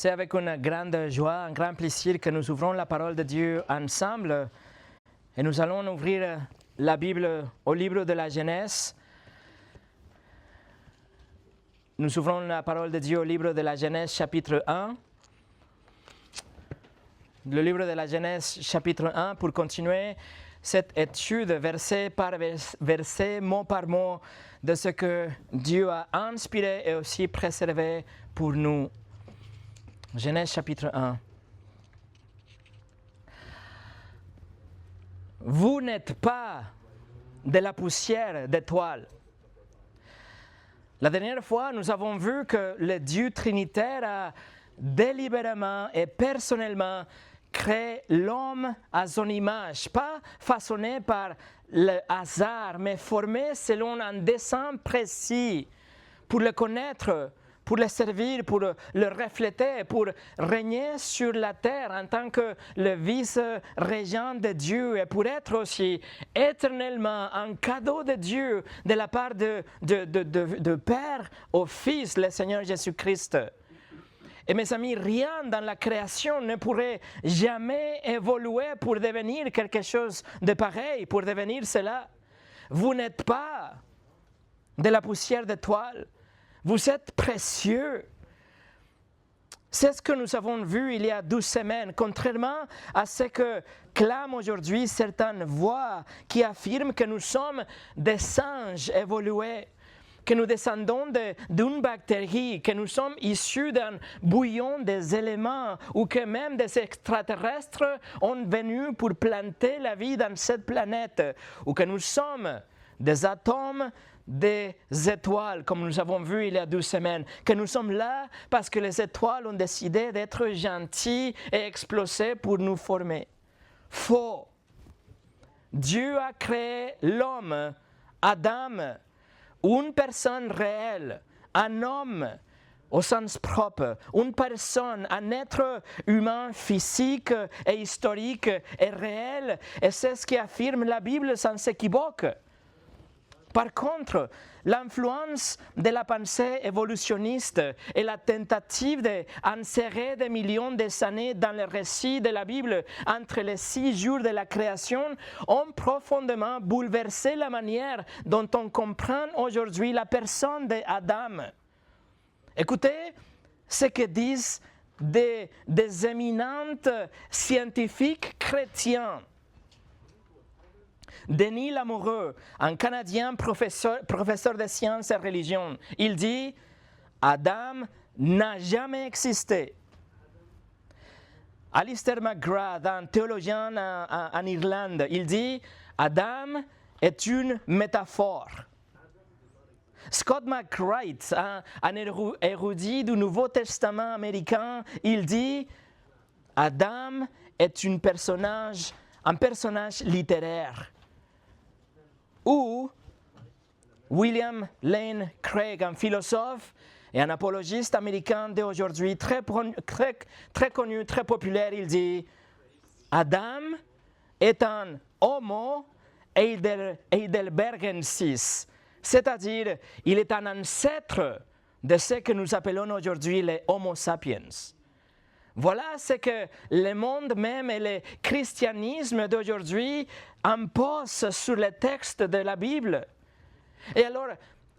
C'est avec une grande joie, un grand plaisir que nous ouvrons la parole de Dieu ensemble et nous allons ouvrir la Bible au livre de la Genèse. Nous ouvrons la parole de Dieu au livre de la Genèse chapitre 1. Le livre de la Genèse chapitre 1 pour continuer cette étude verset par verset, mot par mot de ce que Dieu a inspiré et aussi préservé pour nous. Genèse chapitre 1. Vous n'êtes pas de la poussière d'étoiles. La dernière fois, nous avons vu que le Dieu trinitaire a délibérément et personnellement créé l'homme à son image, pas façonné par le hasard, mais formé selon un dessein précis pour le connaître, pour le servir, pour le refléter, pour régner sur la terre en tant que le vice-régent de Dieu et pour être aussi éternellement un cadeau de Dieu de la part de Père au Fils, le Seigneur Jésus-Christ. Et mes amis, rien dans la création ne pourrait jamais évoluer pour devenir quelque chose de pareil, pour devenir cela. Vous n'êtes pas de la poussière d'étoiles. Vous êtes précieux. C'est ce que nous avons vu il y a 12 semaines, contrairement à ce que clament aujourd'hui certaines voix qui affirment que nous sommes des singes évolués, que nous descendons d'une bactérie, que nous sommes issus d'un bouillon des éléments ou que même des extraterrestres ont venu pour planter la vie dans cette planète ou que nous sommes des atomes des étoiles, comme nous avons vu il y a 12 semaines, que nous sommes là parce que les étoiles ont décidé d'être gentilles et explosées pour nous former. Faux. Dieu a créé l'homme, Adam, une personne réelle, un homme au sens propre, une personne, un être humain physique et historique et réel, et c'est ce qu'affirme la Bible sans équivoque. Par contre, l'influence de la pensée évolutionniste et la tentative d'insérer des millions d'années dans le récit de la Bible entre les 6 jours de la création ont profondément bouleversé la manière dont on comprend aujourd'hui la personne d'Adam. Écoutez ce que disent des éminents scientifiques chrétiens. Denis Lamoureux, un Canadien professeur de sciences et religion, il dit « Adam n'a jamais existé ». Alistair McGrath, un théologien en Irlande, il dit « Adam est une métaphore ». Scott McWright, un érudit du Nouveau Testament américain, il dit « Adam est un personnage littéraire ». Ou William Lane Craig, un philosophe et un apologiste américain d'aujourd'hui, très connu, très populaire, il dit « Adam est un homo heidelbergensis », c'est-à-dire il est un ancêtre de ce que nous appelons aujourd'hui les homo sapiens. Voilà ce que le monde même et le christianisme d'aujourd'hui imposent sur les textes de la Bible. Et alors,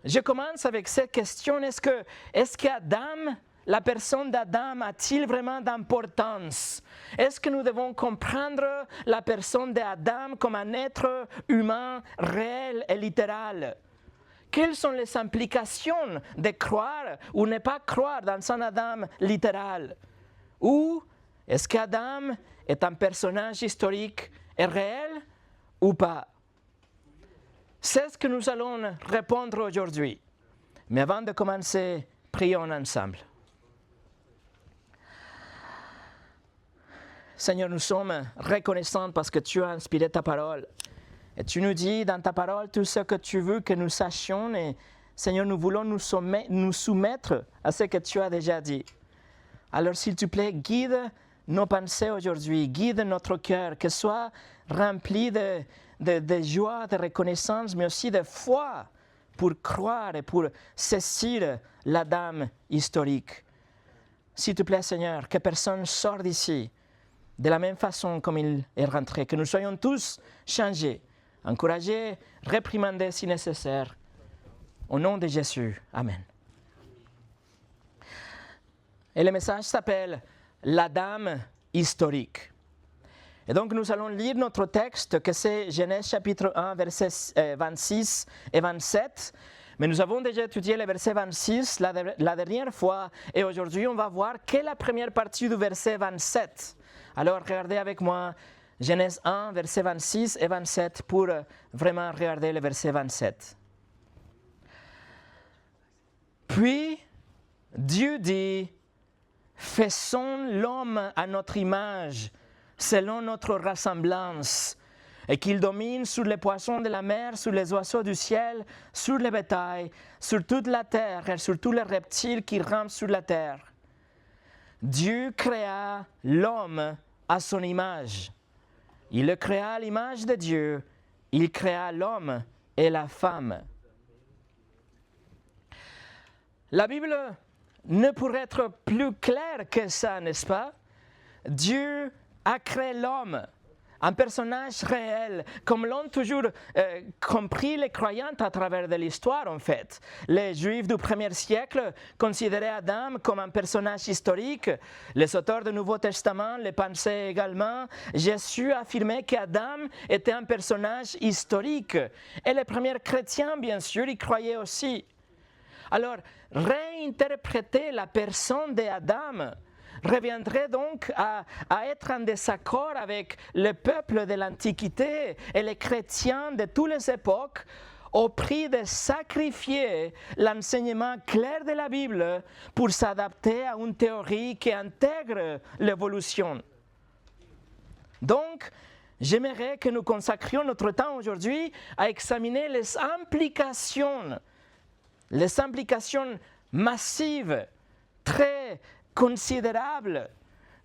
je commence avec cette question, est-ce qu'Adam, la personne d'Adam, a-t-il vraiment d'importance? Est-ce que nous devons comprendre la personne d'Adam comme un être humain réel et littéral? Quelles sont les implications de croire ou ne pas croire dans un Adam littéral? Ou est-ce qu'Adam est un personnage historique et réel ou pas? C'est ce que nous allons répondre aujourd'hui. Mais avant de commencer, prions ensemble. Seigneur, nous sommes reconnaissants parce que tu as inspiré ta parole. Et tu nous dis dans ta parole tout ce que tu veux que nous sachions. Et Seigneur, nous voulons nous soumettre à ce que tu as déjà dit. Alors, s'il te plaît, guide nos pensées aujourd'hui, guide notre cœur, que soit rempli de joie, de reconnaissance, mais aussi de foi pour croire et pour saisir la dame historique. s'il te plaît Seigneur, que personne sorte d'ici de la même façon comme il est rentré, que nous soyons tous changés, encouragés, réprimandés si nécessaire. Au nom de Jésus, Amen. Et le message s'appelle « L'Adam historique ». Et donc nous allons lire notre texte, que c'est Genèse chapitre 1, versets 26 et 27. Mais nous avons déjà étudié le verset 26 la dernière fois, et aujourd'hui on va voir quelle est la première partie du verset 27. Alors regardez avec moi Genèse 1, versets 26 et 27 pour vraiment regarder le verset 27. Puis Dieu dit, faisons l'homme à notre image, selon notre ressemblance, et qu'il domine sur les poissons de la mer, sur les oiseaux du ciel, sur le bétail, sur toute la terre et sur tous les reptiles qui rampent sur la terre. Dieu créa l'homme à son image. Il le créa à l'image de Dieu. Il créa l'homme et la femme. La Bible ne pourrait être plus claire que ça, n'est-ce pas? Dieu a créé l'homme, un personnage réel, comme l'ont toujours compris les croyants à travers de l'histoire en fait. Les Juifs du 1er siècle considéraient Adam comme un personnage historique. Les auteurs du Nouveau Testament le pensaient également. Jésus affirmait qu'Adam était un personnage historique. Et les premiers chrétiens, bien sûr, y croyaient aussi. Alors, réinterpréter la personne d'Adam reviendrait donc à être en désaccord avec le peuple de l'Antiquité et les chrétiens de toutes les époques au prix de sacrifier l'enseignement clair de la Bible pour s'adapter à une théorie qui intègre l'évolution. Donc, j'aimerais que nous consacrions notre temps aujourd'hui à examiner les implications massives, très considérable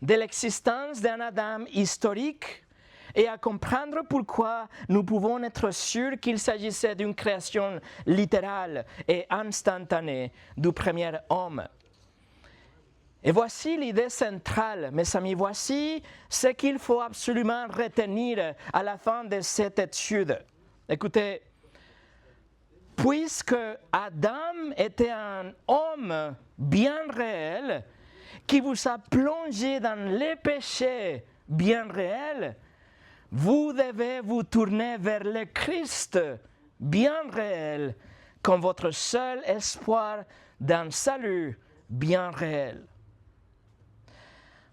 de l'existence d'un Adam historique et à comprendre pourquoi nous pouvons être sûrs qu'il s'agissait d'une création littérale et instantanée du premier homme. Et voici l'idée centrale, mes amis, voici ce qu'il faut absolument retenir à la fin de cette étude. Écoutez, puisque Adam était un homme bien réel, qui vous a plongé dans les péchés bien réels, vous devez vous tourner vers le Christ bien réel comme votre seul espoir d'un salut bien réel.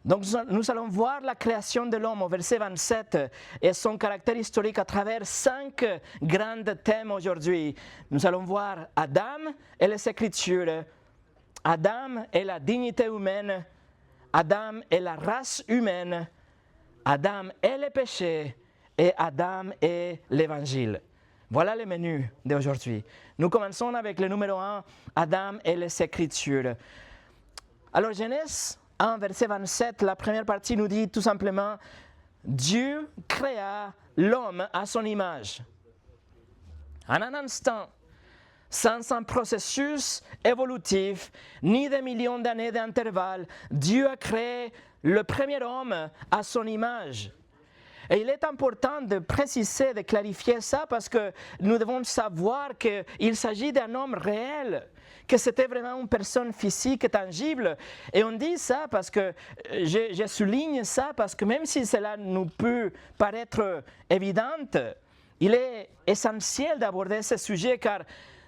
Donc nous allons voir la création de l'homme au verset 27 et son caractère historique à travers 5 grands thèmes aujourd'hui. Nous allons voir Adam et les Écritures, Adam et la dignité humaine, Adam et la race humaine, Adam et le péché, et Adam et l'Évangile. Voilà le menu d'aujourd'hui. Nous commençons avec le numéro 1, Adam et les Écritures. Alors Genèse 1, verset 27, la première partie nous dit tout simplement « Dieu créa l'homme à son image ». En un instant, sans un processus évolutif, ni des millions d'années d'intervalle, Dieu a créé le premier homme à son image. Et il est important de préciser, de clarifier ça, parce que nous devons savoir qu'il s'agit d'un homme réel, que c'était vraiment une personne physique et tangible. Et on dit ça parce que, je souligne ça, parce que même si cela nous peut paraître évident, il est essentiel d'aborder ce sujet, car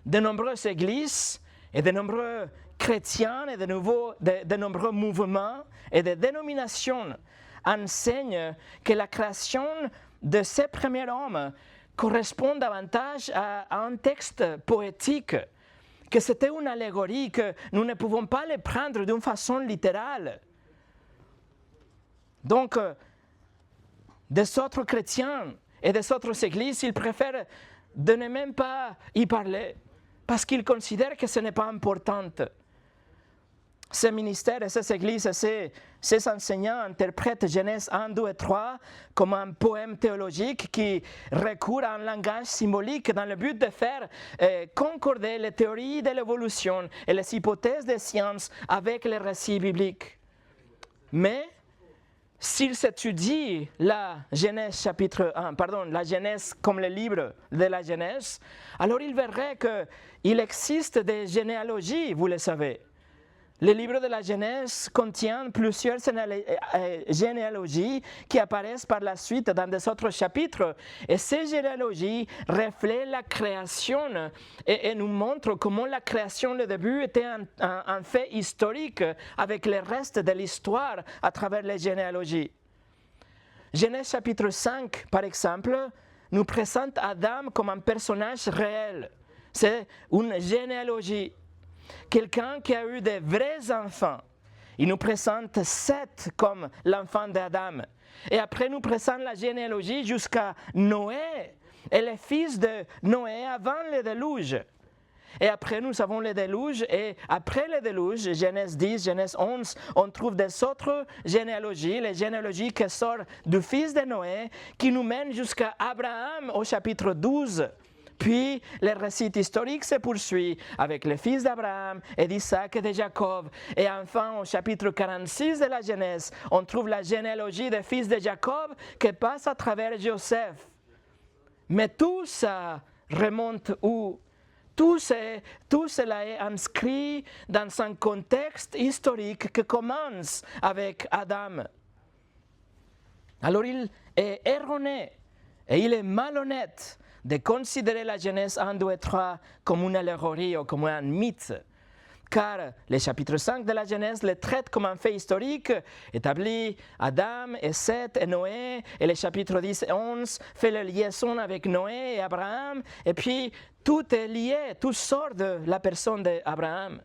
de nombreuses églises et de nombreux chrétiens et de nombreux mouvements et de dénominations enseignent que la création de ces premiers hommes correspond davantage à un texte poétique, que c'était une allégorie, que nous ne pouvons pas le prendre d'une façon littérale. Donc, des autres chrétiens et des autres églises, ils préfèrent de ne même pas y parler, parce qu'ils considèrent que ce n'est pas important. Ces ministères et ces églises et ces enseignants interprètent Genèse 1, 2 et 3 comme un poème théologique qui recourt à un langage symbolique dans le but de faire concorder les théories de l'évolution et les hypothèses des sciences avec les récits bibliques. Mais s'il s'étudie la Genèse chapitre 1, la Genèse comme le livre de la Genèse, alors il verrait qu'il existe des généalogies, vous le savez. Le livre de la Genèse contient plusieurs généalogies qui apparaissent par la suite dans des autres chapitres. Et ces généalogies reflètent la création et nous montrent comment la création, le début, était un fait historique avec le reste de l'histoire à travers les généalogies. Genèse chapitre 5, par exemple, nous présente Adam comme un personnage réel. C'est une généalogie. Quelqu'un qui a eu de vrais enfants. Il nous présente Seth comme l'enfant d'Adam. Et après, nous présente la généalogie jusqu'à Noé et les fils de Noé avant le déluge. Et après, nous avons le déluge. Et après le déluge, Genèse 10, Genèse 11, on trouve des autres généalogies, les généalogies qui sortent du fils de Noé, qui nous mènent jusqu'à Abraham au chapitre 12. Puis, le récit historique se poursuit avec les fils d'Abraham et d'Isaac et de Jacob. Et enfin, au chapitre 46 de la Genèse, on trouve la généalogie des fils de Jacob qui passe à travers Joseph. Mais tout ça remonte où? Tout cela est inscrit dans un contexte historique qui commence avec Adam. Alors, il est erroné et il est malhonnête de considérer la Genèse 1, 2 et 3 comme une allégorie ou comme un mythe. Car le chapitre 5 de la Genèse le traite comme un fait historique, établit Adam et Seth et Noé, et les chapitres 10 et 11 fait la liaison avec Noé et Abraham, et puis tout est lié, tout sort de la personne d'Abraham.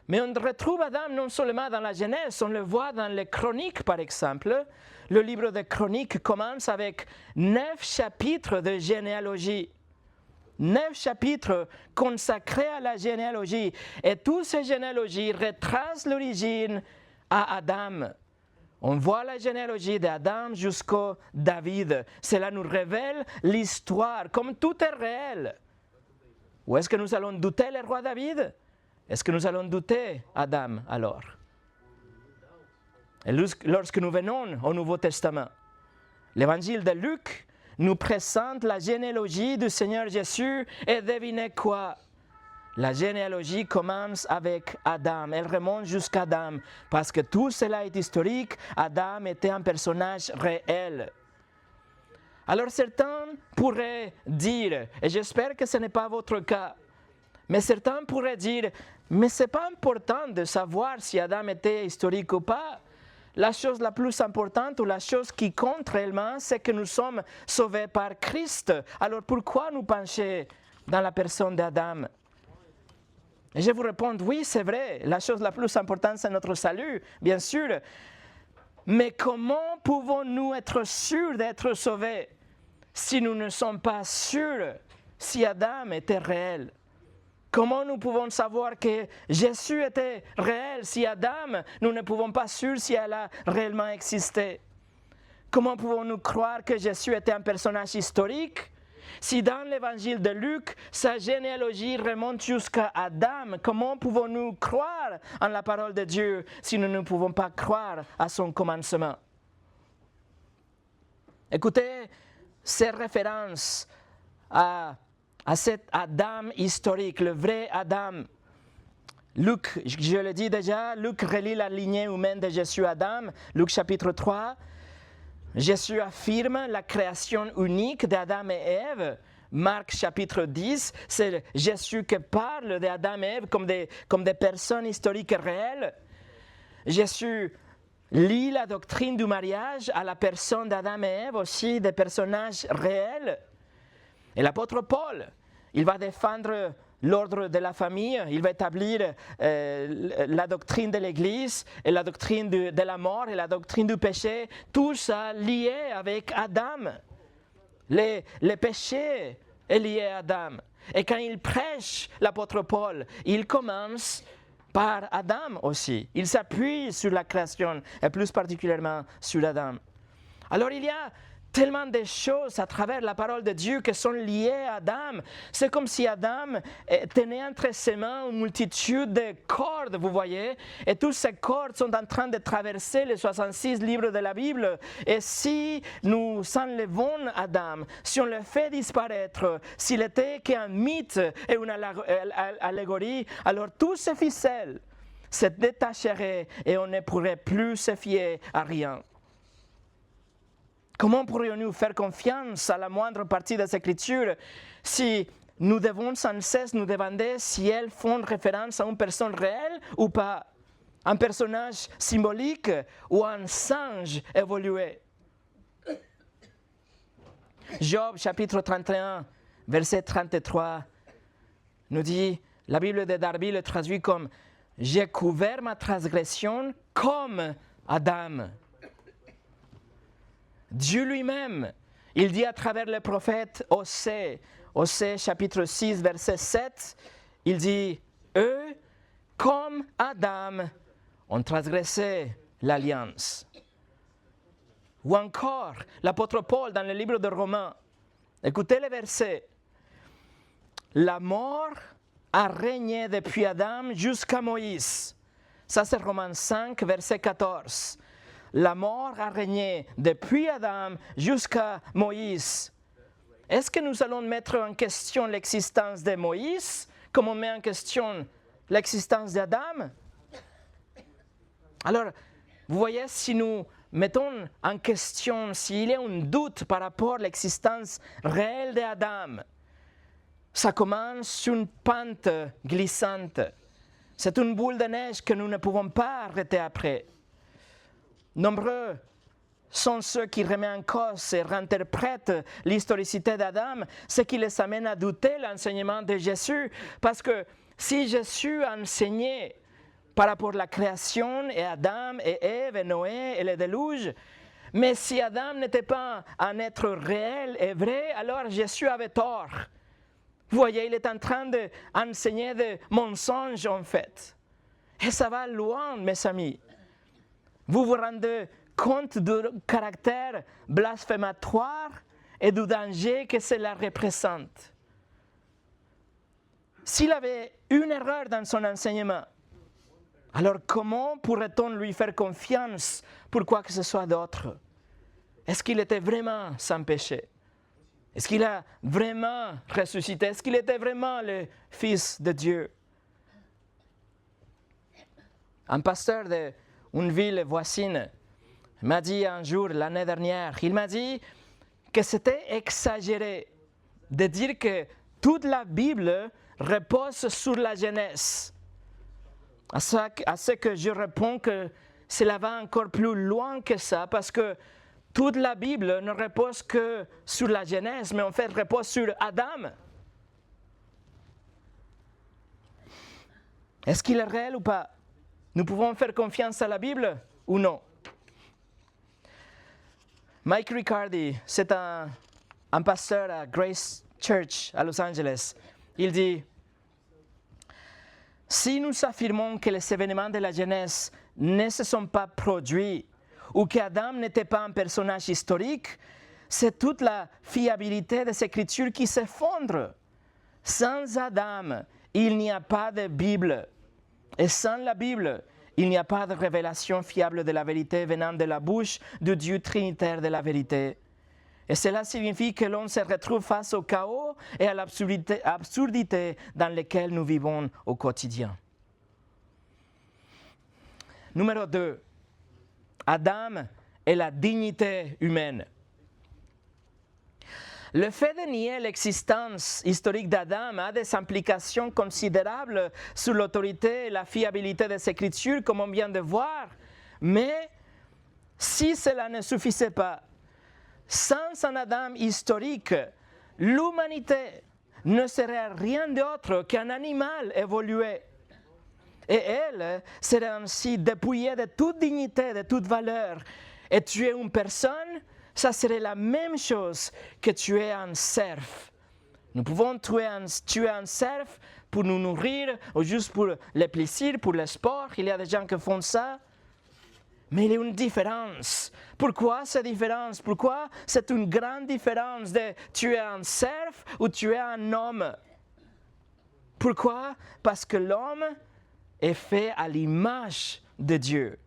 Mais on retrouve Adam non seulement dans la Genèse, on le voit dans les Chroniques par exemple. Le livre des Chroniques commence avec 9 chapitres de généalogie. 9 chapitres consacrés à la généalogie. Et toutes ces généalogies retracent l'origine à Adam. On voit la généalogie d'Adam jusqu'au David. Cela nous révèle l'histoire, comme tout est réel. Ou est-ce que nous allons douter le roi David? Est-ce que nous allons douter Adam alors? Et lorsque nous venons au Nouveau Testament, l'évangile de Luc nous présente la généalogie du Seigneur Jésus et devinez quoi? La généalogie commence avec Adam, elle remonte jusqu'à Adam, parce que tout cela est historique, Adam était un personnage réel. Alors certains pourraient dire, et j'espère que ce n'est pas votre cas, mais certains pourraient dire, mais ce n'est pas important de savoir si Adam était historique ou pas. La chose la plus importante ou la chose qui compte réellement, c'est que nous sommes sauvés par Christ. Alors pourquoi nous pencher dans la personne d'Adam? Et je vous réponds, oui, c'est vrai, la chose la plus importante, c'est notre salut, bien sûr. Mais comment pouvons-nous être sûrs d'être sauvés si nous ne sommes pas sûrs si Adam était réel? Comment nous pouvons savoir que Jésus était réel si Adam, nous ne pouvons pas sûr si elle a réellement existé? Comment pouvons-nous croire que Jésus était un personnage historique si dans l'évangile de Luc, sa généalogie remonte jusqu'à Adam? Comment pouvons-nous croire en la parole de Dieu si nous ne pouvons pas croire à son commencement? Écoutez, ces références à cet Adam historique, le vrai Adam. Luc, je le dis déjà, Luc relie la lignée humaine de Jésus Adam, Luc chapitre 3. Jésus affirme la création unique d'Adam et Ève. Marc chapitre 10, c'est Jésus qui parle d'Adam et Ève comme des personnes historiques réelles. Jésus lie la doctrine du mariage à la personne d'Adam et Ève, aussi des personnages réels. Et l'apôtre Paul, il va défendre l'ordre de la famille, il va établir la doctrine de l'Église et la doctrine de la mort et la doctrine du péché, tout ça lié avec Adam. Le péché est lié à Adam. Et quand il prêche, l'apôtre Paul, il commence par Adam aussi. Il s'appuie sur la création et plus particulièrement sur Adam. Alors il y a tellement de choses à travers la parole de Dieu qui sont liées à Adam. C'est comme si Adam tenait entre ses mains une multitude de cordes, vous voyez, et toutes ces cordes sont en train de traverser les 66 livres de la Bible. Et si nous enlevons Adam, si on le fait disparaître, s'il était qu'un mythe et une allégorie, alors tous ces ficelles se détacheraient et on ne pourrait plus se fier à rien. Comment pourrions-nous faire confiance à la moindre partie des Écritures si nous devons sans cesse nous demander si elles font référence à une personne réelle ou pas, un personnage symbolique ou un singe évolué? Job chapitre 31, verset 33 nous dit, la Bible de Darby le traduit comme « J'ai couvert ma transgression comme Adam ». Dieu lui-même, il dit à travers le prophète Osée chapitre 6, verset 7, il dit « Eux, comme Adam, ont transgressé l'alliance ». Ou encore, l'apôtre Paul dans le livre de Romains, écoutez le verset « La mort a régné depuis Adam jusqu'à Moïse ». Ça c'est Romains 5, verset 14. La mort a régné depuis Adam jusqu'à Moïse. Est-ce que nous allons mettre en question l'existence de Moïse comme on met en question l'existence d'Adam? Alors, vous voyez, si nous mettons en question, s'il y a un doute par rapport à l'existence réelle d'Adam, ça commence sur une pente glissante. C'est une boule de neige que nous ne pouvons pas arrêter après. Nombreux sont ceux qui remettent en cause et réinterprètent l'historicité d'Adam, ce qui les amène à douter l'enseignement de Jésus. Parce que si Jésus a enseigné par rapport à la création et Adam et Ève et Noé et le déluge, mais si Adam n'était pas un être réel et vrai, alors Jésus avait tort. Vous voyez, il est en train d'enseigner des mensonges en fait. Et ça va loin, mes amis. Vous vous rendez compte du caractère blasphématoire et du danger que cela représente. S'il avait une erreur dans son enseignement, alors comment pourrait-on lui faire confiance pour quoi que ce soit d'autre? Est-ce qu'il était vraiment sans péché? Est-ce qu'il a vraiment ressuscité? Est-ce qu'il était vraiment le Fils de Dieu? Un pasteur d'une ville voisine m'a dit un jour, l'année dernière, il m'a dit que c'était exagéré de dire que toute la Bible repose sur la Genèse. À ce que je réponds que cela va encore plus loin que ça, parce que toute la Bible ne repose que sur la Genèse, mais en fait repose sur Adam. Est-ce qu'il est réel ou pas? Nous pouvons faire confiance à la Bible ou non? Mike Riccardi, c'est un pasteur à Grace Church à Los Angeles. Il dit, si nous affirmons que les événements de la Genèse ne se sont pas produits ou qu'Adam n'était pas un personnage historique, c'est toute la fiabilité des Écritures qui s'effondre. Sans Adam, il n'y a pas de Bible. Et sans la Bible, il n'y a pas de révélation fiable de la vérité venant de la bouche du Dieu trinitaire de la vérité. Et cela signifie que l'on se retrouve face au chaos et à l'absurdité dans lesquelles nous vivons au quotidien. Numéro 2. Adam et la dignité humaine. Le fait de nier l'existence historique d'Adam a des implications considérables sur l'autorité et la fiabilité des Écritures, comme on vient de voir. Mais si cela ne suffisait pas, sans un Adam historique, l'humanité ne serait rien d'autre qu'un animal évolué. Et elle serait ainsi dépouillée de toute dignité, de toute valeur. Et tuer une personne, ça serait la même chose que tuer un cerf. Nous pouvons tuer un cerf pour nous nourrir ou juste pour le plaisir, pour le sport. Il y a des gens qui font ça. Mais il y a une différence. Pourquoi cette différence? Pourquoi c'est une grande différence de tu es un cerf ou tu es un homme? Pourquoi? Parce que l'homme est fait à l'image de Dieu.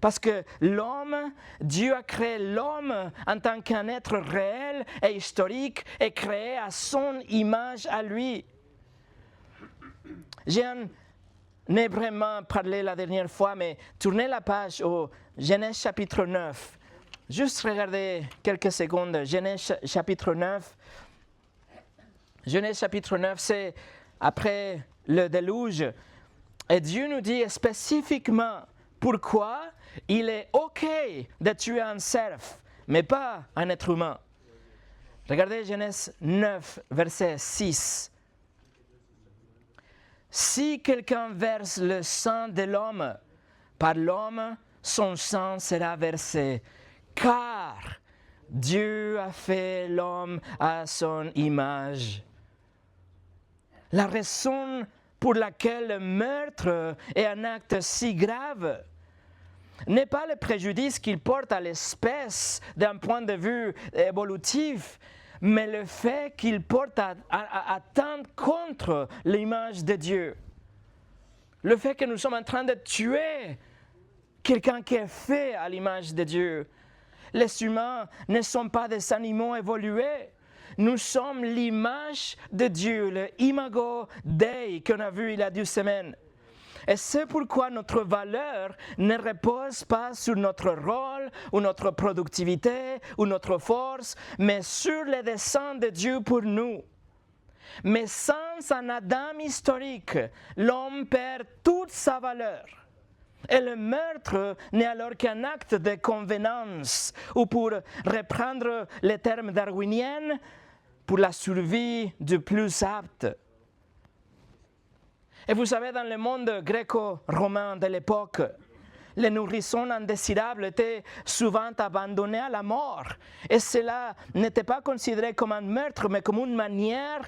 Parce que l'homme, Dieu a créé l'homme en tant qu'un être réel et historique et créé à son image à lui. J'en ai vraiment parlé la dernière fois, mais tournez la page au Genèse chapitre 9. Juste regardez quelques secondes. Genèse chapitre 9. Genèse chapitre 9, c'est après le déluge. Et Dieu nous dit spécifiquement pourquoi il est OK de tuer un cerf, mais pas un être humain. Regardez Genèse 9, verset 6. Si quelqu'un verse le sang de l'homme, par l'homme, son sang sera versé, car Dieu a fait l'homme à son image. La raison pour laquelle le meurtre est un acte si grave n'est pas le préjudice qu'il porte à l'espèce d'un point de vue évolutif, mais le fait qu'il porte à atteinte contre l'image de Dieu. Le fait que nous sommes en train de tuer quelqu'un qui est fait à l'image de Dieu. Les humains ne sont pas des animaux évolués. Nous sommes l'image de Dieu, le imago Dei qu'on a vu il y a 2 semaines. Et c'est pourquoi notre valeur ne repose pas sur notre rôle ou notre productivité ou notre force, mais sur le dessein de Dieu pour nous. Mais sans un Adam historique, l'homme perd toute sa valeur. Et le meurtre n'est alors qu'un acte de convenance, ou pour reprendre les termes darwiniens, pour la survie du plus apte. Et vous savez, dans le monde gréco-romain de l'époque, les nourrissons indésirables étaient souvent abandonnés à la mort. Et cela n'était pas considéré comme un meurtre, mais comme une manière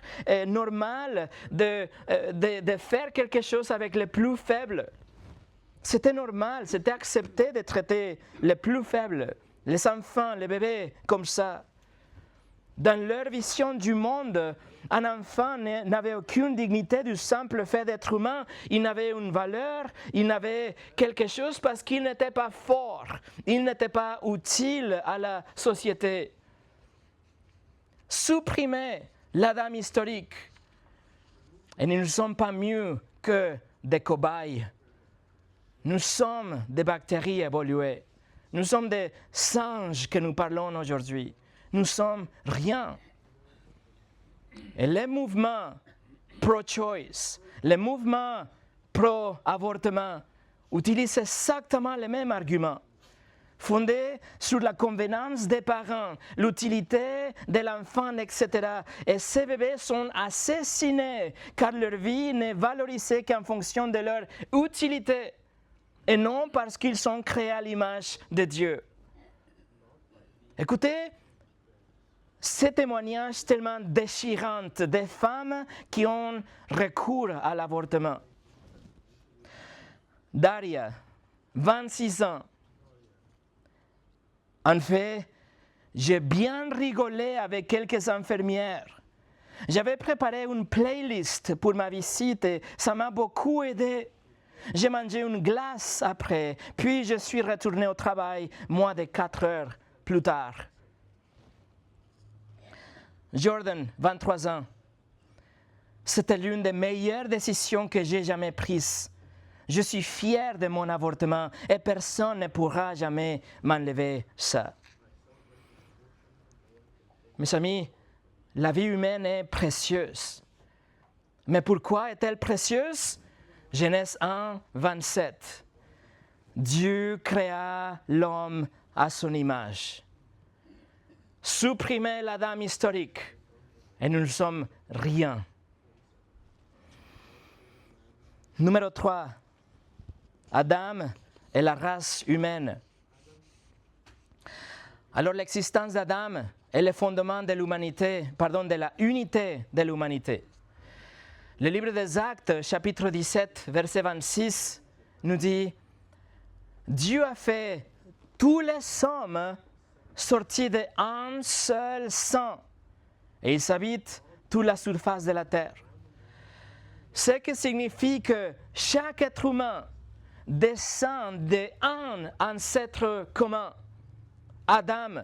normale de faire quelque chose avec les plus faibles. C'était normal, c'était accepté de traiter les plus faibles, les enfants, les bébés, comme ça. Dans leur vision du monde, un enfant n'avait aucune dignité du simple fait d'être humain. Il n'avait une valeur, il n'avait quelque chose parce qu'il n'était pas fort, il n'était pas utile à la société. Supprimer l'Adam historique. Et nous ne sommes pas mieux que des cobayes. Nous sommes des bactéries évoluées. Nous sommes des singes que nous parlons aujourd'hui. Nous sommes rien. Et les mouvements pro-choice, les mouvements pro-avortement utilisent exactement les mêmes arguments, fondés sur la convenance des parents, l'utilité de l'enfant, etc. Et ces bébés sont assassinés car leur vie n'est valorisée qu'en fonction de leur utilité et non parce qu'ils sont créés à l'image de Dieu. Écoutez, ces témoignages tellement déchirants des femmes qui ont recours à l'avortement. Daria, 26 ans. En fait, j'ai bien rigolé avec quelques infirmières. J'avais préparé une playlist pour ma visite et ça m'a beaucoup aidé. J'ai mangé une glace après, puis je suis retourné au travail moins de 4 heures plus tard. Jordan, 23 ans. C'était l'une des meilleures décisions que j'ai jamais prises. Je suis fier de mon avortement et personne ne pourra jamais m'enlever ça. Mes amis, la vie humaine est précieuse. Mais pourquoi est-elle précieuse? Genèse 1, 27. Dieu créa l'homme à son image. Supprimer l'Adam historique et nous ne sommes rien. Numéro 3. Adam et la race humaine. Alors l'existence d'Adam est le fondement de l'humanité, de la unité de l'humanité. Le livre des Actes, chapitre 17, verset 26, nous dit « Dieu a fait tous les hommes sortis d'un seul sang, et ils habitent toute la surface de la terre. Ce qui signifie que chaque être humain descend d'un ancêtre commun, Adam.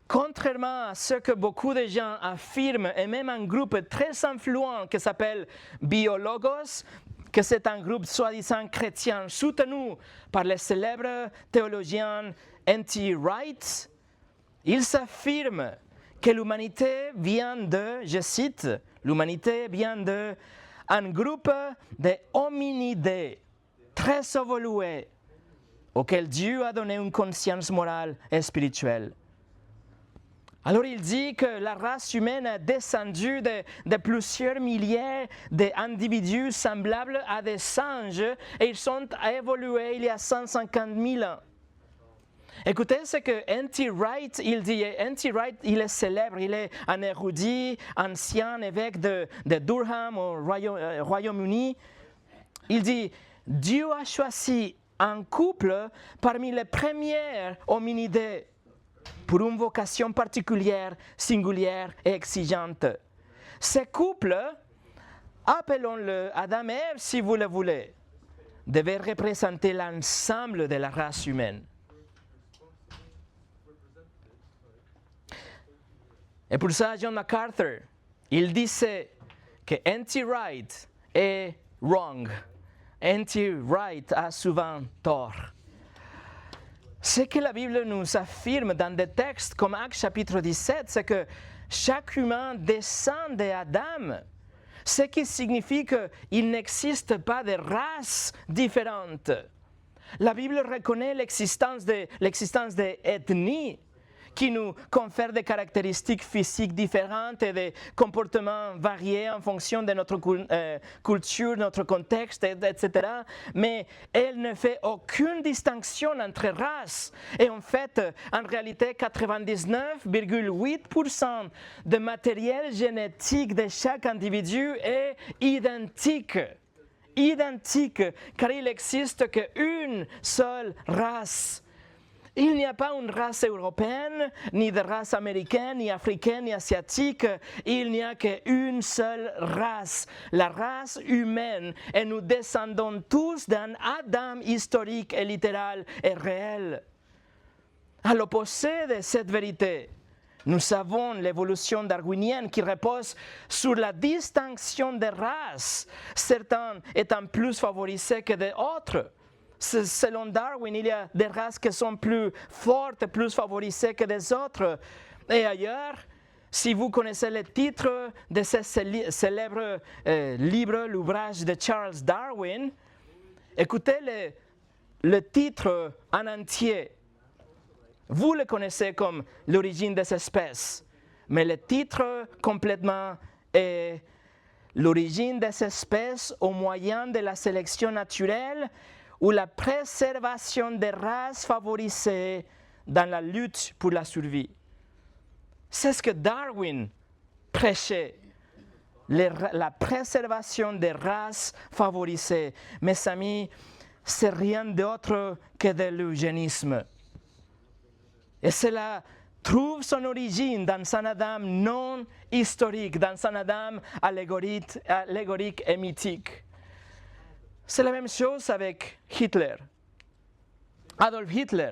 Contrairement à ce que beaucoup de gens affirment, et même un groupe très influent qui s'appelle Biologos, que c'est un groupe soi-disant chrétien soutenu par le célèbre théologien N.T. Wright, ils affirment que l'humanité vient de, je cite, l'humanité vient d'un groupe de hominidés très évolués auquel Dieu a donné une conscience morale et spirituelle. Alors il dit que la race humaine est descendue de plusieurs milliers d'individus semblables à des singes et ils sont évolués il y a 150 000 ans. Écoutez ce que N.T. Wright, il dit. N.T. Wright, il est célèbre, il est un érudit, ancien évêque de Durham au Royaume-Uni. Il dit, Dieu a choisi un couple parmi les premiers hominidés pour une vocation particulière, singulière et exigeante. Ce couple, appelons-le Adam et Ève si vous le voulez, devait représenter l'ensemble de la race humaine. Et pour ça, John MacArthur, il disait que N.T. Wright est wrong. N.T. Wright a souvent tort. Ce que la Bible nous affirme dans des textes comme Actes chapitre 17, c'est que chaque humain descend d'Adam, ce qui signifie qu'il n'existe pas de races différentes. La Bible reconnaît l'existence d'ethnies qui nous confèrent des caractéristiques physiques différentes et des comportements variés en fonction de notre culture, notre contexte, etc. Mais elle ne fait aucune distinction entre races. Et en fait, en réalité, 99,8% de matériel génétique de chaque individu est identique. Identique, car il n'existe qu'une seule race. Il n'y a pas une race européenne, ni de race américaine, ni africaine, ni asiatique. Il n'y a qu'une seule race, la race humaine. Et nous descendons tous d'un Adam historique et littéral et réel. À l'opposé de cette vérité, nous avons l'évolution darwinienne qui repose sur la distinction des races, certains étant plus favorisés que d'autres. Selon Darwin, il y a des races qui sont plus fortes, plus favorisées que des autres. Et ailleurs, si vous connaissez le titre de ce célèbre livre, l'ouvrage de Charles Darwin, écoutez le titre en entier. Vous le connaissez comme l'origine des espèces, mais le titre complètement est l'origine des espèces au moyen de la sélection naturelle ou la préservation des races favorisées dans la lutte pour la survie. C'est ce que Darwin prêchait, la préservation des races favorisées. Mes amis, c'est rien d'autre que de l'eugénisme. Et cela trouve son origine dans un Adam non historique, dans un Adam allégorique et mythique. C'est la même chose avec Hitler. Adolf Hitler,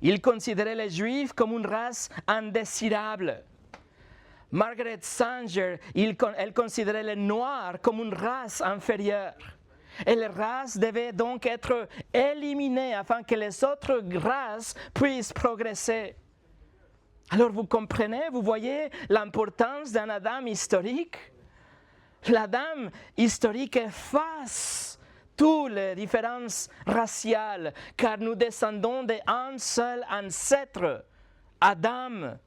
il considérait les Juifs comme une race indésirable. Margaret Sanger, elle considérait les Noirs comme une race inférieure. Et les races devaient donc être éliminées afin que les autres races puissent progresser. Alors vous comprenez, vous voyez l'importance d'un Adam historique? L'Adam historique efface toutes les différences raciales, car nous descendons d'un seul ancêtre, Adam.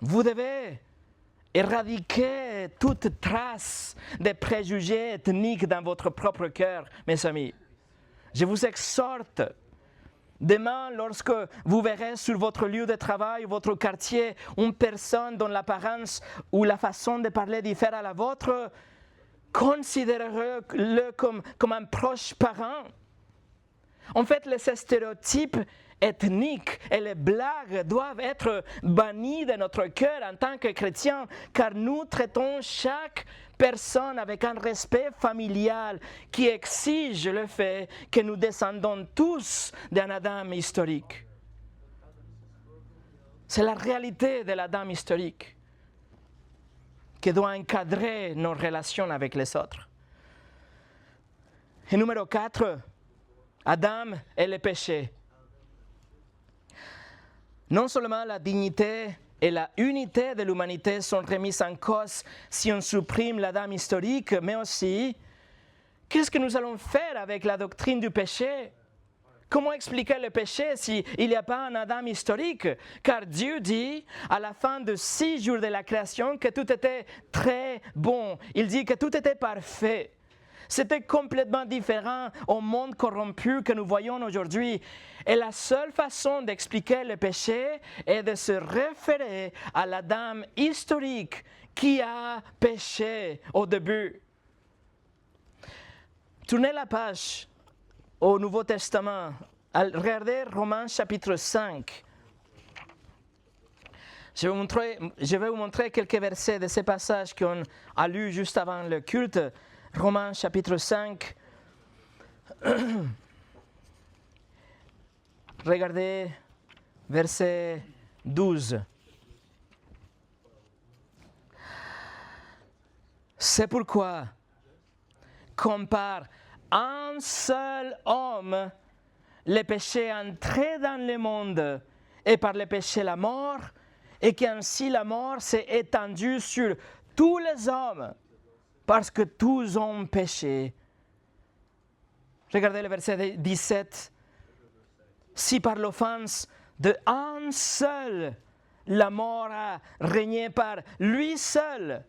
Vous devez éradiquer toute trace de préjugés ethniques dans votre propre cœur, mes amis. Je vous exhorte, demain, lorsque vous verrez sur votre lieu de travail ou votre quartier une personne dont l'apparence ou la façon de parler diffère à la vôtre, considérez-le comme un proche parent. En fait, les stéréotypes ethniques et les blagues doivent être bannis de notre cœur en tant que chrétiens, car nous traitons chaque personne avec un respect familial qui exige le fait que nous descendons tous d'un Adam historique. C'est la réalité de l'Adam historique qui doit encadrer nos relations avec les autres. Et numéro 4, Adam et le péché. Non seulement la dignité et la unité de l'humanité sont remises en cause si on supprime l'Adam historique, mais aussi, qu'est-ce que nous allons faire avec la doctrine du péché? Comment expliquer le péché s'il n'y a pas un Adam historique? Car Dieu dit à la fin de 6 jours de la création que tout était très bon. Il dit que tout était parfait. C'était complètement différent au monde corrompu que nous voyons aujourd'hui. Et la seule façon d'expliquer le péché est de se référer à l'Adam historique qui a péché au début. Tournez la page au Nouveau Testament. Regardez Romains chapitre 5. Je vais vous montrer quelques versets de ces passages qu'on a lus juste avant le culte. Romains chapitre 5. Regardez verset 12. C'est pourquoi, comme par un seul homme, le péché est entré dans le monde, et par le péché la mort, et qu'ainsi la mort s'est étendue sur tous les hommes, parce que tous ont péché. Regardez le verset 17. Si par l'offense de un seul, la mort a régné par lui seul.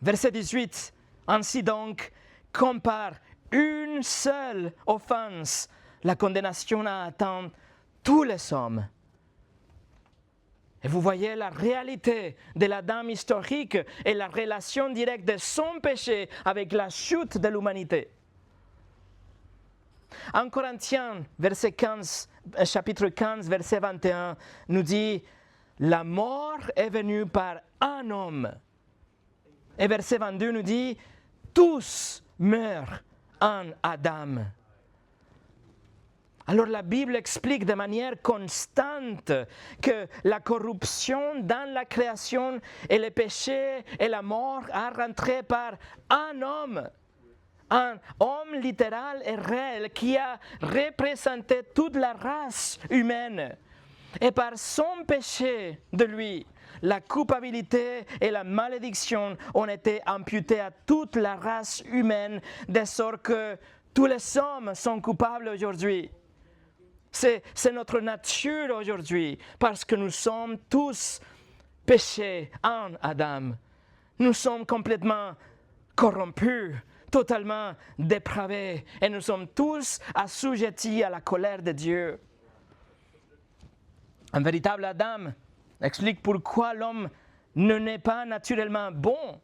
Verset 18. Ainsi donc, comme par une seule offense, la condamnation a atteint tous les hommes. Et vous voyez la réalité de l'Adam historique et la relation directe de son péché avec la chute de l'humanité. En Corinthiens, chapitre 15, verset 21, nous dit « La mort est venue par un homme ». Et verset 22 nous dit « Tous meurent en Adam ». Alors la Bible explique de manière constante que la corruption dans la création et le péché et la mort a rentré par un homme littéral et réel qui a représenté toute la race humaine. Et par son péché de lui, la culpabilité et la malédiction ont été imputées à toute la race humaine, de sorte que tous les hommes sont coupables aujourd'hui. C'est notre nature aujourd'hui, parce que nous sommes tous péchés en Adam. Nous sommes complètement corrompus, totalement dépravés, et nous sommes tous assujettis à la colère de Dieu. Un véritable Adam explique pourquoi l'homme ne naît pas naturellement bon.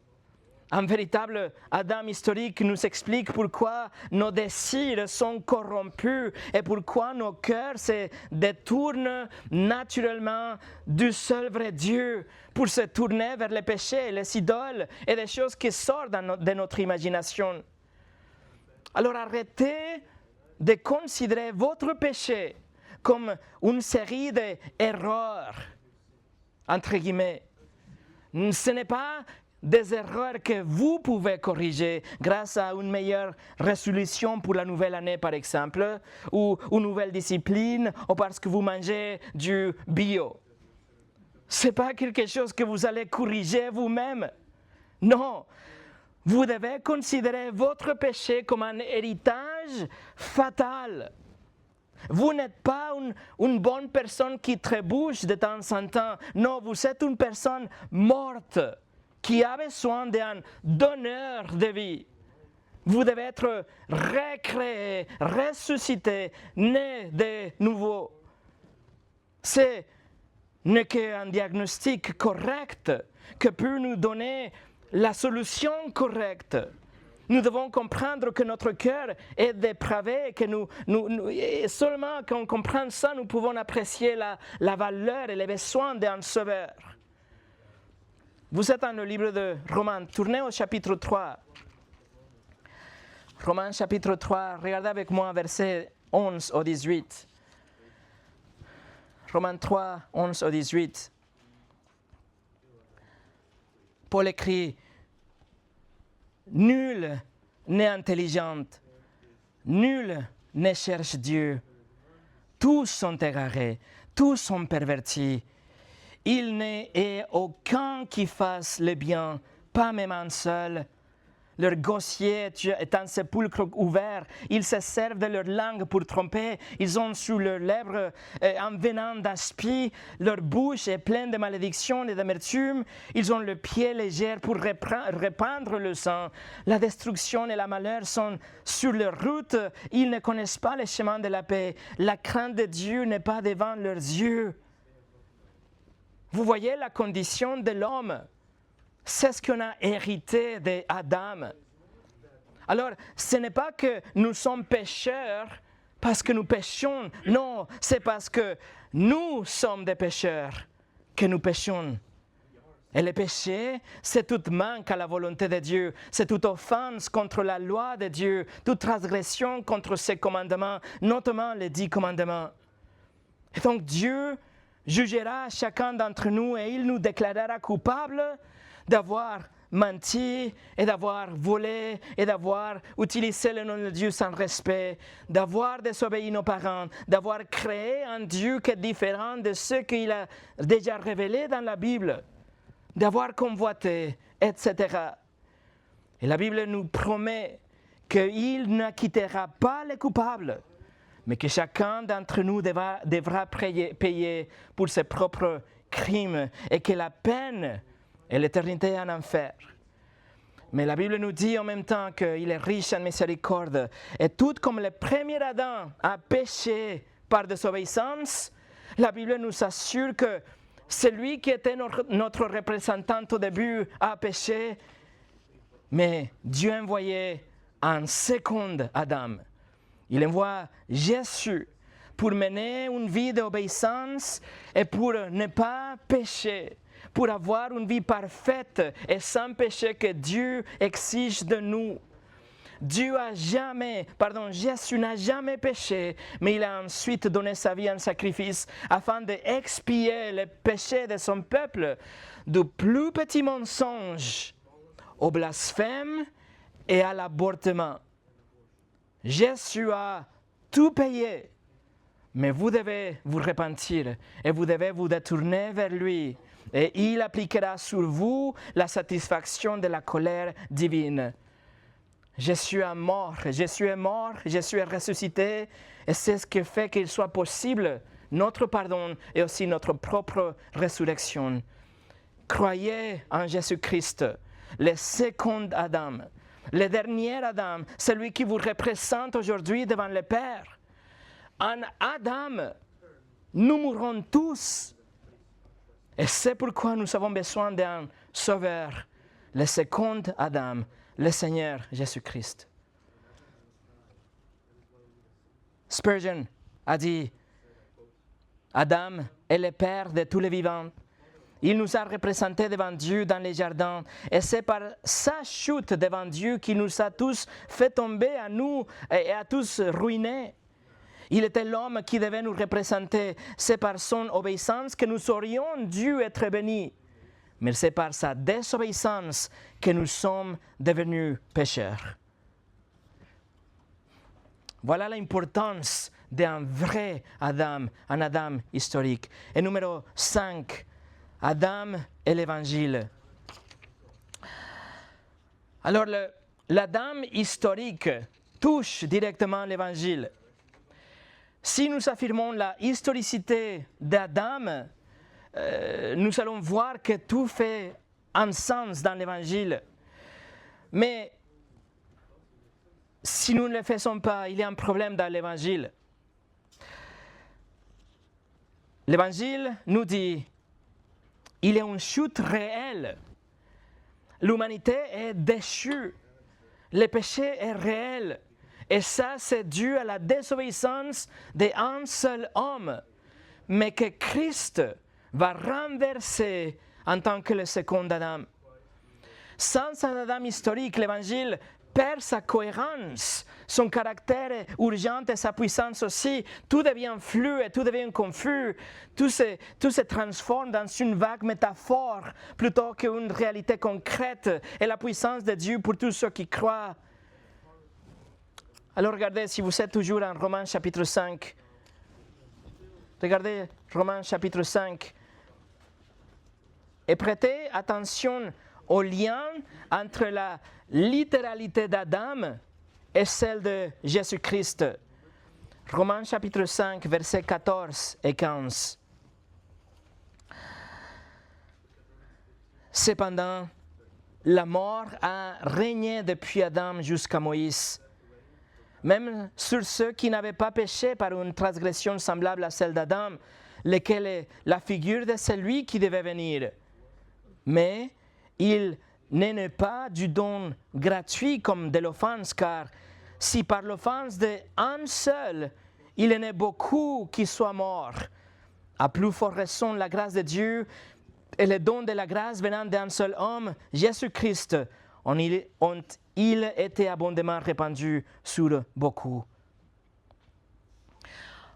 Un véritable Adam historique nous explique pourquoi nos désirs sont corrompus et pourquoi nos cœurs se détournent naturellement du seul vrai Dieu pour se tourner vers les péchés, les idoles et les choses qui sortent de notre imagination. Alors arrêtez de considérer votre péché comme une série d'erreurs, entre guillemets. Ce n'est pas des erreurs que vous pouvez corriger grâce à une meilleure résolution pour la nouvelle année, par exemple, ou une nouvelle discipline, ou parce que vous mangez du bio. Ce n'est pas quelque chose que vous allez corriger vous-même. Non, vous devez considérer votre péché comme un héritage fatal. Vous n'êtes pas une bonne personne qui trébuche de temps en temps. Non, vous êtes une personne morte qui a besoin d'un donneur de vie. Vous devez être recréé, ressuscité, né de nouveau. Ce n'est qu'un diagnostic correct que peut nous donner la solution correcte. Nous devons comprendre que notre cœur est dépravé, que et seulement quand on comprend ça, nous pouvons apprécier la valeur et les besoins d'un sauveur. Vous êtes dans le livre de Romains, tournez au chapitre 3. Romains chapitre 3, regardez avec moi versets 11 au 18. Romains 3, 11 au 18. Paul écrit, « Nul n'est intelligent, nul ne cherche Dieu. Tous sont égarés, tous sont pervertis. Il n'est aucun qui fasse le bien, pas même un seul. Leur gosier est un sépulcre ouvert. Ils se servent de leur langue pour tromper. Ils ont sous leurs lèvres un venin d'aspi. Leur bouche est pleine de malédictions et d'amertume. Ils ont le pied léger pour répandre le sang. La destruction et la malheur sont sur leur route. Ils ne connaissent pas les chemins de la paix. La crainte de Dieu n'est pas devant leurs yeux. » Vous voyez la condition de l'homme. C'est ce qu'on a hérité d'Adam. Alors, ce n'est pas que nous sommes pécheurs parce que nous péchons. Non, c'est parce que nous sommes des pécheurs que nous péchons. Et le péché, c'est toute manque à la volonté de Dieu. C'est toute offense contre la loi de Dieu. Toute transgression contre ses commandements, notamment les 10 commandements. Et donc Dieu jugera chacun d'entre nous et il nous déclarera coupables d'avoir menti et d'avoir volé et d'avoir utilisé le nom de Dieu sans respect, d'avoir désobéi nos parents, d'avoir créé un Dieu qui est différent de ce qu'il a déjà révélé dans la Bible, d'avoir convoité, etc. Et la Bible nous promet qu'il n'acquittera pas les coupables, mais que chacun d'entre nous devra payer pour ses propres crimes et que la peine et l'éternité en enfer. Mais la Bible nous dit en même temps qu'il est riche en miséricorde. Et tout comme le premier Adam a péché par désobéissance, la Bible nous assure que celui qui était notre représentant au début a péché, mais Dieu a envoyé un second Adam. Il envoie Jésus pour mener une vie d'obéissance et pour ne pas pécher, pour avoir une vie parfaite et sans péché que Dieu exige de nous. Jésus n'a jamais péché, mais il a ensuite donné sa vie en sacrifice afin d'expier les péchés de son peuple, du plus petit mensonge au blasphème et à l'avortement. Jésus a tout payé, mais vous devez vous repentir et vous devez vous détourner vers lui. Et il appliquera sur vous la satisfaction de la colère divine. Jésus est mort, Jésus est ressuscité, et c'est ce qui fait qu'il soit possible notre pardon et aussi notre propre résurrection. Croyez en Jésus-Christ, le second Adam, le dernier Adam, celui qui vous représente aujourd'hui devant le Père. En Adam, nous mourrons tous. Et c'est pourquoi nous avons besoin d'un sauveur, le second Adam, le Seigneur Jésus-Christ. Spurgeon a dit, Adam est le père de tous les vivants. Il nous a représentés devant Dieu dans les jardins. Et c'est par sa chute devant Dieu qu'il nous a tous fait tomber à nous et à tous ruinés. Il était l'homme qui devait nous représenter. C'est par son obéissance que nous aurions dû être bénis. Mais c'est par sa désobéissance que nous sommes devenus pécheurs. Voilà l'importance d'un vrai Adam, un Adam historique. Et numéro 5, Adam et l'Évangile. Alors, l'Adam historique touche directement l'Évangile. Si nous affirmons la historicité d'Adam, nous allons voir que tout fait un sens dans l'Évangile. Mais si nous ne le faisons pas, il y a un problème dans l'Évangile. L'Évangile nous dit il y a une chute réelle. L'humanité est déchue. Le péché est réel. Et ça, c'est dû à la désobéissance d'un seul homme. Mais que Christ va renverser en tant que le second Adam. Sans un Adam historique, l'Évangile perd sa cohérence, son caractère urgent et sa puissance aussi. Tout devient flou et tout devient confus. Tout se transforme dans une vague métaphore plutôt qu'une réalité concrète et la puissance de Dieu pour tous ceux qui croient. Alors regardez, si vous êtes toujours en Romains chapitre 5, regardez Romains chapitre 5 et prêtez attention au lien entre la littéralité d'Adam et celle de Jésus-Christ. Romains chapitre 5, versets 14 et 15. Cependant, la mort a régné depuis Adam jusqu'à Moïse, même sur ceux qui n'avaient pas péché par une transgression semblable à celle d'Adam, lequel est la figure de celui qui devait venir. Mais il n'est pas du don gratuit comme de l'offense, car si par l'offense d'un seul, il en est beaucoup qui soient morts, à plus forte raison la grâce de Dieu et le don de la grâce venant d'un seul homme, Jésus-Christ, ont été abondamment répandus sur beaucoup.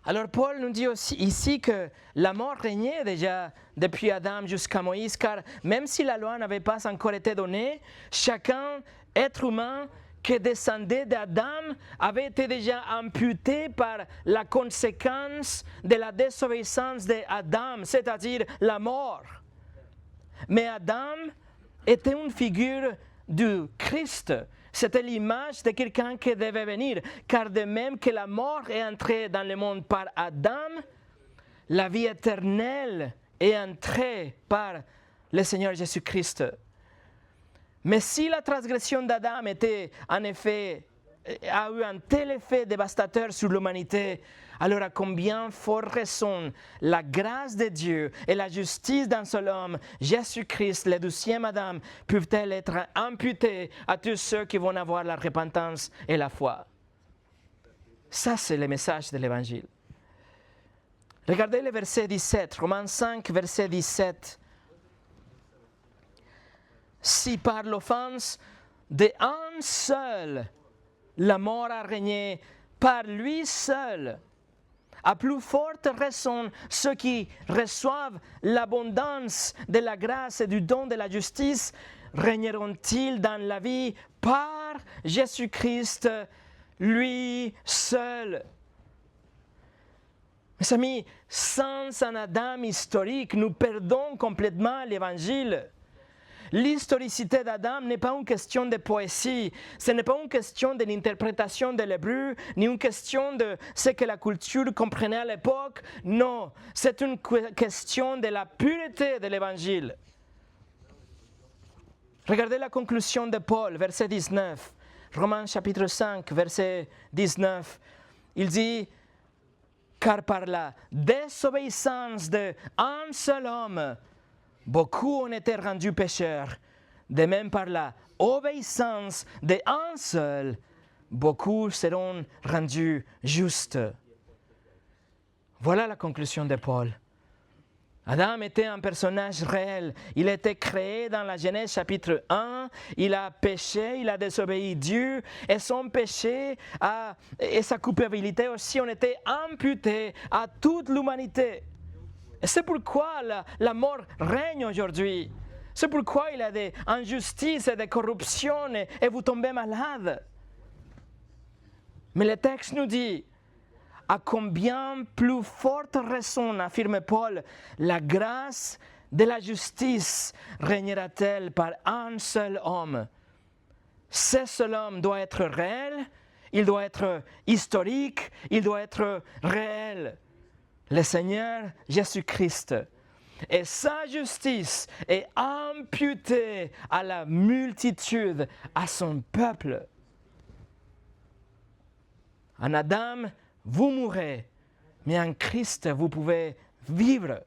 Alors Paul nous dit aussi ici que la mort régnait déjà depuis Adam jusqu'à Moïse, car même si la loi n'avait pas encore été donnée, chacun être humain qui descendait d'Adam avait été déjà amputé par la conséquence de la désobéissance d'Adam, c'est-à-dire la mort. Mais Adam était une figure du Christ. C'était l'image de quelqu'un qui devait venir, car de même que la mort est entrée dans le monde par Adam, la vie éternelle est entrée par le Seigneur Jésus-Christ. Mais si la transgression d'Adam a eu un tel effet dévastateur sur l'humanité, alors à combien fort raison la grâce de Dieu et la justice d'un seul homme, Jésus-Christ, le 12e Adam, peuvent-elles être imputées à tous ceux qui vont avoir la repentance et la foi? Ça, c'est le message de l'Évangile. Regardez le verset 17, Romains 5, verset 17. Si par l'offense d'un seul, la mort a régné, par lui seul, à plus forte raison, ceux qui reçoivent l'abondance de la grâce et du don de la justice régneront-ils dans la vie par Jésus-Christ, lui seul. Mes amis, sans un Adam historique, nous perdons complètement l'Évangile. L'historicité d'Adam n'est pas une question de poésie, ce n'est pas une question de l'interprétation de l'hébreu, ni une question de ce que la culture comprenait à l'époque. Non, c'est une question de la pureté de l'Évangile. Regardez la conclusion de Paul, verset 19, Romains chapitre 5, verset 19. Il dit, car par la désobéissance d'un seul homme, beaucoup ont été rendus pécheurs. De même par la obéissance d'un seul, beaucoup seront rendus justes. Voilà la conclusion de Paul. Adam était un personnage réel. Il a été créé dans la Genèse chapitre 1. Il a péché, il a désobéi Dieu. Et son péché et sa culpabilité aussi ont été imputés à toute l'humanité. Et c'est pourquoi la mort règne aujourd'hui. C'est pourquoi il y a des injustices et des corruptions et vous tombez malade. Mais le texte nous dit, à combien plus forte raison, affirme Paul, la grâce de la justice régnera-t-elle par un seul homme? Ce seul homme doit être réel, il doit être historique, il doit être réel. Le Seigneur Jésus-Christ. Et sa justice est imputée à la multitude, à son peuple. En Adam, vous mourrez, mais en Christ, vous pouvez vivre.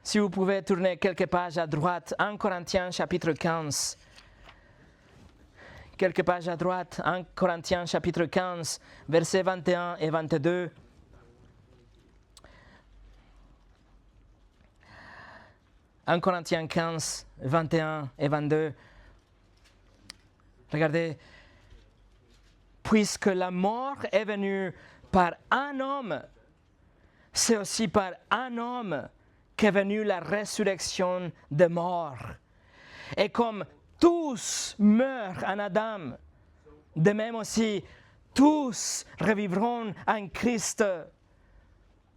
Si vous pouvez tourner quelques pages à droite, 1 Corinthiens chapitre 15. Quelques pages à droite, 1 Corinthiens chapitre 15, versets 21 et 22. « 1 Corinthiens 15, 21 et 22. Regardez. « Puisque la mort est venue par un homme, c'est aussi par un homme qu'est venue la résurrection des morts. Et comme tous meurent en Adam, de même aussi tous revivront en Christ.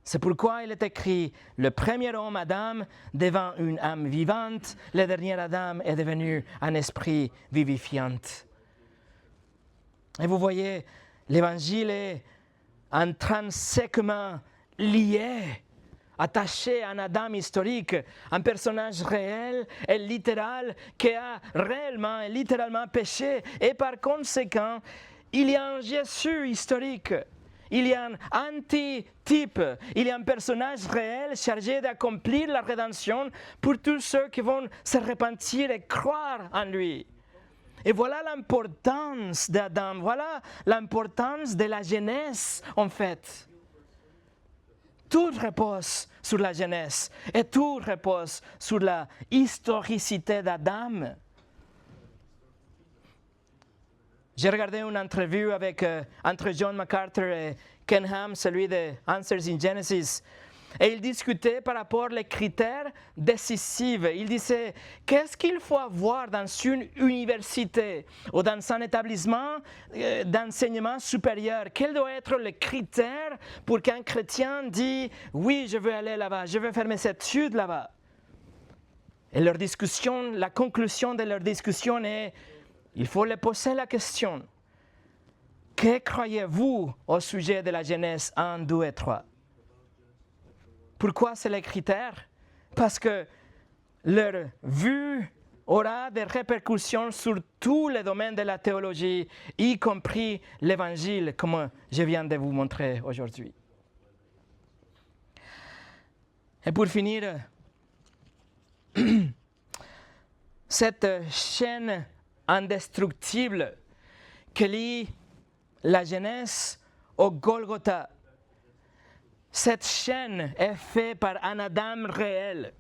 C'est pourquoi il est écrit, le premier homme, Adam, devint une âme vivante, le dernier Adam est devenu un esprit vivifiant. » Et vous voyez, l'évangile est intrinsèquement lié, attaché à un Adam historique, un personnage réel et littéral qui a réellement et littéralement péché. Et par conséquent, il y a un Jésus historique. Il y a un antitype, il y a un personnage réel chargé d'accomplir la rédemption pour tous ceux qui vont se repentir et croire en lui. Et voilà l'importance d'Adam, voilà l'importance de la Genèse en fait. Tout repose sur la Genèse et tout repose sur la historicité d'Adam. J'ai regardé une entrevue entre John MacArthur et Ken Ham, celui de Answers in Genesis, et ils discutaient par rapport aux critères décisifs. Il disait, qu'est-ce qu'il faut avoir dans une université ou dans un établissement d'enseignement supérieur? Quel doit être le critère pour qu'un chrétien dise, oui, je veux aller là-bas, je veux faire mes études là-bas? Et leur discussion, la conclusion de leur discussion est, il faut leur poser la question, que croyez-vous au sujet de la Genèse 1, 2 et 3? Pourquoi c'est les critères? Parce que leur vue aura des répercussions sur tous les domaines de la théologie, y compris l'Évangile, comme je viens de vous montrer aujourd'hui. Et pour finir, cette chaîne indestructible qui lie la Genèse au Golgotha, cette chaîne est faite par un Adam réel,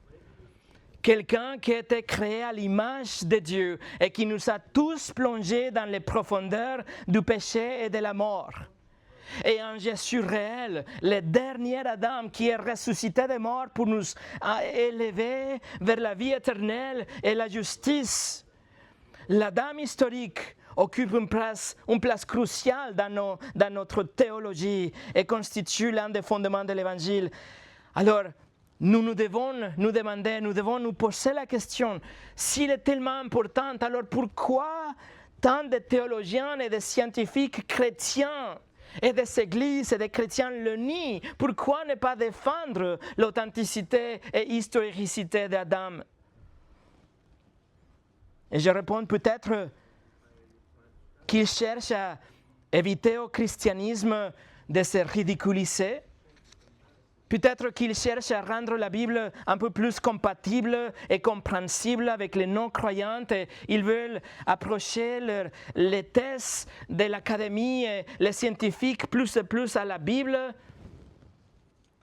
quelqu'un qui a été créé à l'image de Dieu et qui nous a tous plongés dans les profondeurs du péché et de la mort. Et un Jésus réel, le dernier Adam qui est ressuscité des morts pour nous élever vers la vie éternelle et la justice. L'Adam historique occupe une place cruciale dans notre théologie et constitue l'un des fondements de l'Évangile. Alors, nous devons nous poser la question, s'il est tellement important, alors pourquoi tant de théologiens et de scientifiques chrétiens et des églises et des chrétiens le nient? Pourquoi ne pas défendre l'authenticité et historicité d'Adam? Et je réponds peut-être qu'ils cherchent à éviter au christianisme de se ridiculiser. Peut-être qu'ils cherchent à rendre la Bible un peu plus compatible et compréhensible avec les non-croyants. Et ils veulent approcher les thèses de l'académie et les scientifiques plus et plus à la Bible.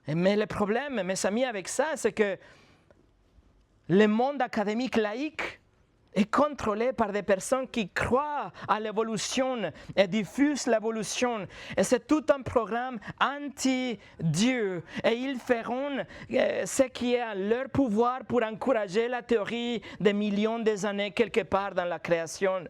Mais le problème, mes amis, avec ça, c'est que le monde académique laïque est contrôlé par des personnes qui croient à l'évolution et diffusent l'évolution. Et c'est tout un programme anti-Dieu. Et ils feront ce qui est à leur pouvoir pour encourager la théorie des millions d'années quelque part dans la création.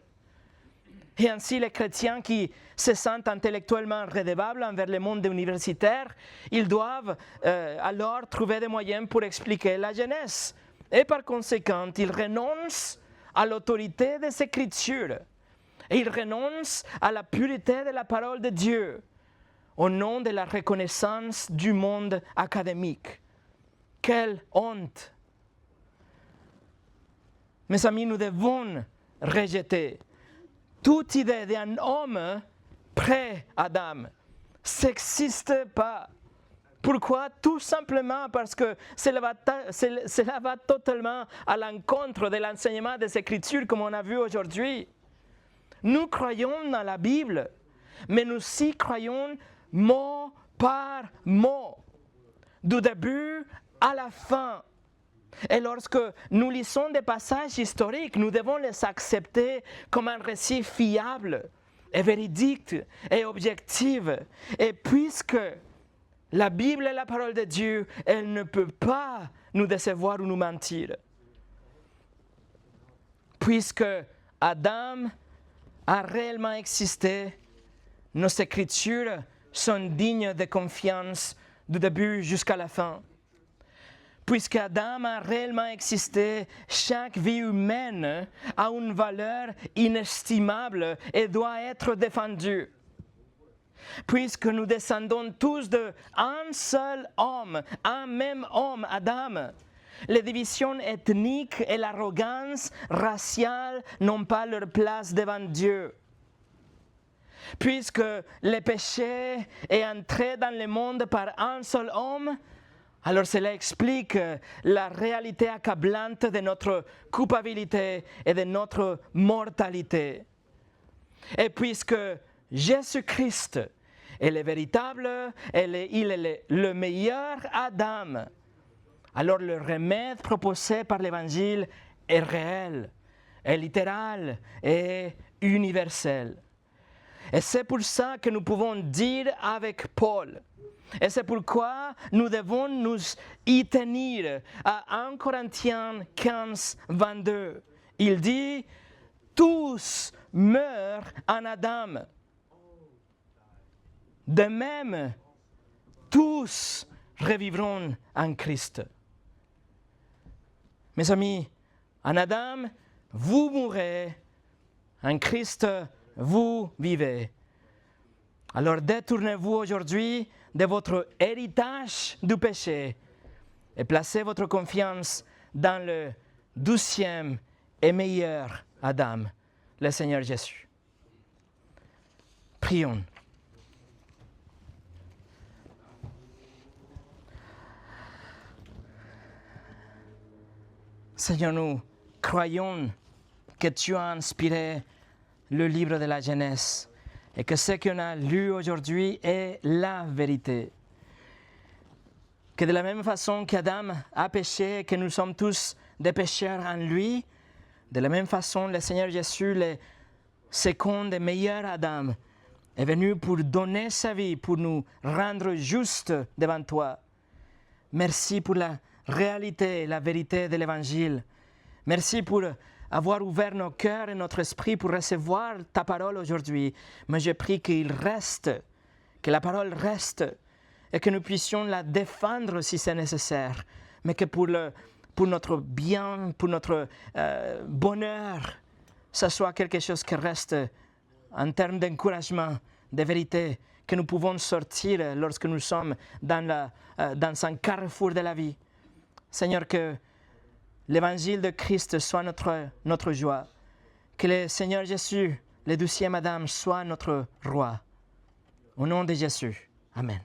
Et ainsi, les chrétiens qui se sentent intellectuellement redevables envers le monde universitaire, ils doivent alors trouver des moyens pour expliquer la Genèse. Et par conséquent, ils renoncent à l'autorité des Écritures. Et ils renoncent à la pureté de la parole de Dieu au nom de la reconnaissance du monde académique. Quelle honte! Mes amis, nous devons rejeter toute idée d'un homme pré-Adam. Ça n'existe pas. Pourquoi? Tout simplement parce que cela va totalement à l'encontre de l'enseignement des Écritures comme on a vu aujourd'hui. Nous croyons dans la Bible, mais nous y croyons mot par mot, du début à la fin. Et lorsque nous lisons des passages historiques, nous devons les accepter comme un récit fiable et véridique et objectif. Et puisque la Bible est la parole de Dieu, elle ne peut pas nous décevoir ou nous mentir. Puisque Adam a réellement existé, nos Écritures sont dignes de confiance du début jusqu'à la fin. Puisque Adam a réellement existé, chaque vie humaine a une valeur inestimable et doit être défendue. Puisque nous descendons tous d'un seul homme, un même homme, Adam, les divisions ethniques et l'arrogance raciale n'ont pas leur place devant Dieu. Puisque le péché est entré dans le monde par un seul homme, alors cela explique la réalité accablante de notre culpabilité et de notre mortalité. Et puisque Jésus-Christ est le véritable, il est le meilleur Adam, alors le remède proposé par l'Évangile est réel, est littéral et universel. Et c'est pour ça que nous pouvons dire avec Paul, et c'est pourquoi nous devons nous y tenir à 1 Corinthiens 15, 22. Il dit, tous meurent en Adam. De même, tous revivront en Christ. Mes amis, en Adam, vous mourrez, en Christ, vous vivez. Alors détournez-vous aujourd'hui de votre héritage du péché et placez votre confiance dans le 12e et meilleur Adam, le Seigneur Jésus. Prions. Seigneur, nous croyons que tu as inspiré le livre de la Genèse et que ce qu'on a lu aujourd'hui est la vérité. Que de la même façon qu'Adam a péché et que nous sommes tous des pécheurs en lui, de la même façon le Seigneur Jésus, le second et meilleur Adam, est venu pour donner sa vie, pour nous rendre justes devant toi. Merci pour la réalité, la vérité de l'Évangile. Merci pour avoir ouvert nos cœurs et notre esprit pour recevoir ta parole aujourd'hui. Mais je prie qu'il reste, que la parole reste et que nous puissions la défendre si c'est nécessaire. Mais que pour notre bien, pour notre bonheur, ça soit quelque chose qui reste en termes d'encouragement, de vérité, que nous pouvons sortir lorsque nous sommes dans un carrefour de la vie. Seigneur, que l'Évangile de Christ soit notre joie. Que le Seigneur Jésus, le 12e Adam, soit notre roi. Au nom de Jésus. Amen.